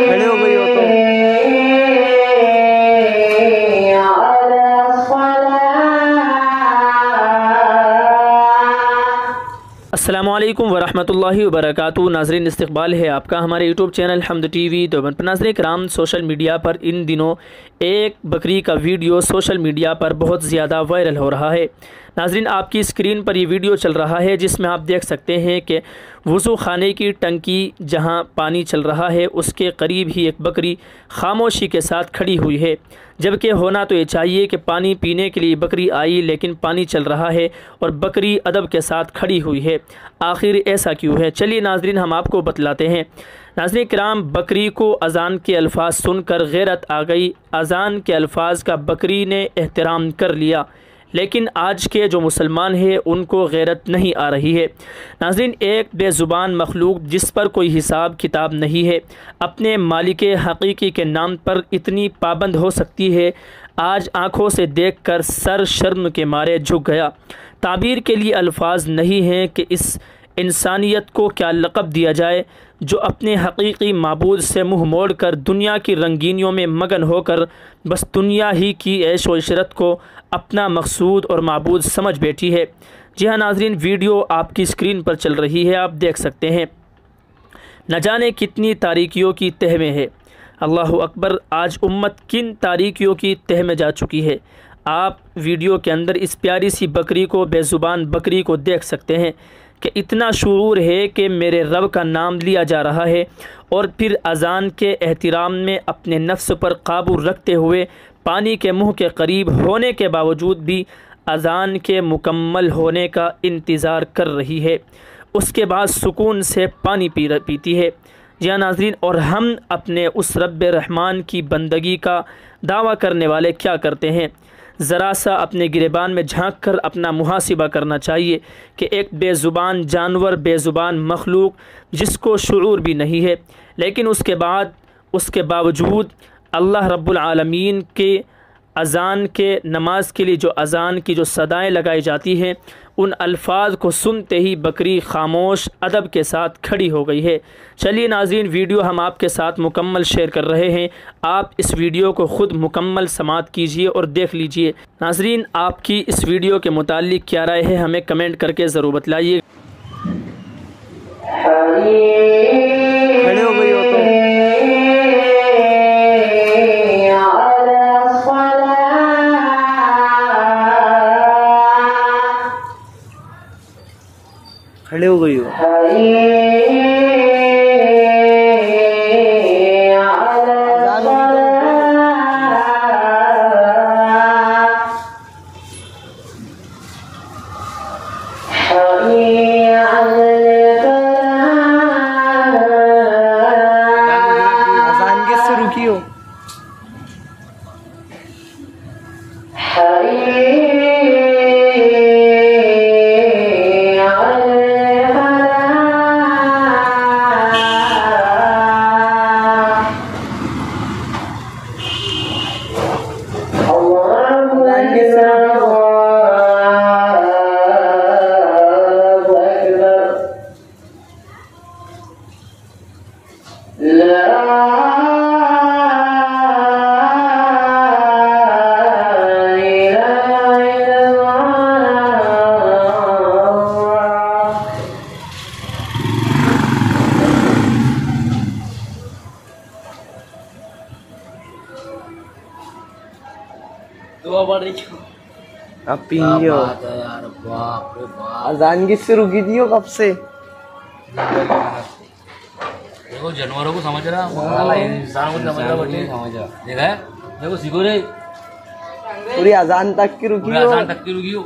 खड़े हो गई हो तो अस्सलामुअलैकुम वरहमतुल्लाहि वबरकातुहू। नाज़रीन, इस्तक़बाल है आपका हमारे यूट्यूब चैनल हमद टीवी देवबंद पर। नाज़रीन कराम, सोशल मीडिया पर इन दिनों एक बकरी का वीडियो सोशल मीडिया पर बहुत ज़्यादा वायरल हो रहा है। नाज़रीन, आपकी स्क्रीन पर ये वीडियो चल रहा है जिसमें आप देख सकते हैं कि वज़ू खाने की टंकी जहां पानी चल रहा है उसके करीब ही एक बकरी खामोशी के साथ खड़ी हुई है। जबकि होना तो ये चाहिए कि पानी पीने के लिए बकरी आई, लेकिन पानी चल रहा है और बकरी अदब के साथ खड़ी हुई है। आखिर ऐसा क्यों है? चलिए नाज़रीन, हम आपको बतलाते हैं। नाज़रीन किराम, बकरी को अज़ान के अल्फाज सुनकर गैरत आ गई। अज़ान के अल्फाज का बकरी ने एहतराम कर लिया, लेकिन आज के जो मुसलमान हैं उनको गैरत नहीं आ रही है। नाज़रीन, एक बेज़ुबान मखलूक जिस पर कोई हिसाब किताब नहीं है, अपने मालिक हकीकी के नाम पर इतनी पाबंद हो सकती है। आज आँखों से देखकर सर शर्म के मारे झुक गया। ताबीर के लिए अल्फाज नहीं हैं कि इस इंसानियत को क्या लक़ब दिया जाए जो अपने हकीकी माबूद से मुँह मोड़ कर दुनिया की रंगीनियों में मगन होकर बस दुनिया ही की ऐश व इशरत को अपना मकसूद और माबूद समझ बैठी है। जी हाँ नाज़रीन, वीडियो आपकी स्क्रीन पर चल रही है, आप देख सकते हैं। न जाने कितनी तारीकियों की तह में है। अल्लाह अकबर, आज उम्मत किन तारीकियों की तह में जा चुकी है। आप वीडियो के अंदर इस प्यारी सी बकरी को, बेज़ुबान बकरी को देख सकते हैं कि इतना शुऊर है कि मेरे रब का नाम लिया जा रहा है और फिर अज़ान के एहतराम में अपने नफ्स पर काबू रखते हुए पानी के मुंह के करीब होने के बावजूद भी अज़ान के मुकम्मल होने का इंतज़ार कर रही है। उसके बाद सुकून से पानी पीती है। जी हाँ नाज़रीन, और हम अपने उस रब रहमान की बंदगी का दावा करने वाले क्या करते हैं? ज़रा सा अपने गिरेबान में झांक कर अपना मुहासिबा करना चाहिए कि एक बेज़ुबान जानवर, बेज़ुबान मखलूक जिसको शुऊर भी नहीं है, लेकिन उसके बावजूद अल्लाह रब्बुल आलमीन के अज़ान के नमाज के लिए जो अज़ान की जो सदाएं लगाई जाती हैं, उन अल्फाज को सुनते ही बकरी खामोश अदब के साथ खड़ी हो गई है। चलिए नाज़रीन, वीडियो हम आपके साथ मुकम्मल शेयर कर रहे हैं। आप इस वीडियो को ख़ुद मुकम्मल समाअत कीजिए और देख लीजिए। नाज़रीन, आपकी इस वीडियो के मुताल्लिक़ क्या राय है, हमें कमेंट करके ज़रूर बतलाइए। खड़े हो गई हो तो खड़े हो गई हो। अज़ान किससे रुकी हो? अब पी लो यार। बाप रे बाप, अज़ान किससे रुकी थी वो कब से? देखो जानवरों को समझ रहा, इंसान को समझ रहा, देखा है? देखो सीखो रे, पूरी अज़ान तक की रुकी हो। अज़ान तक की रुकी हो।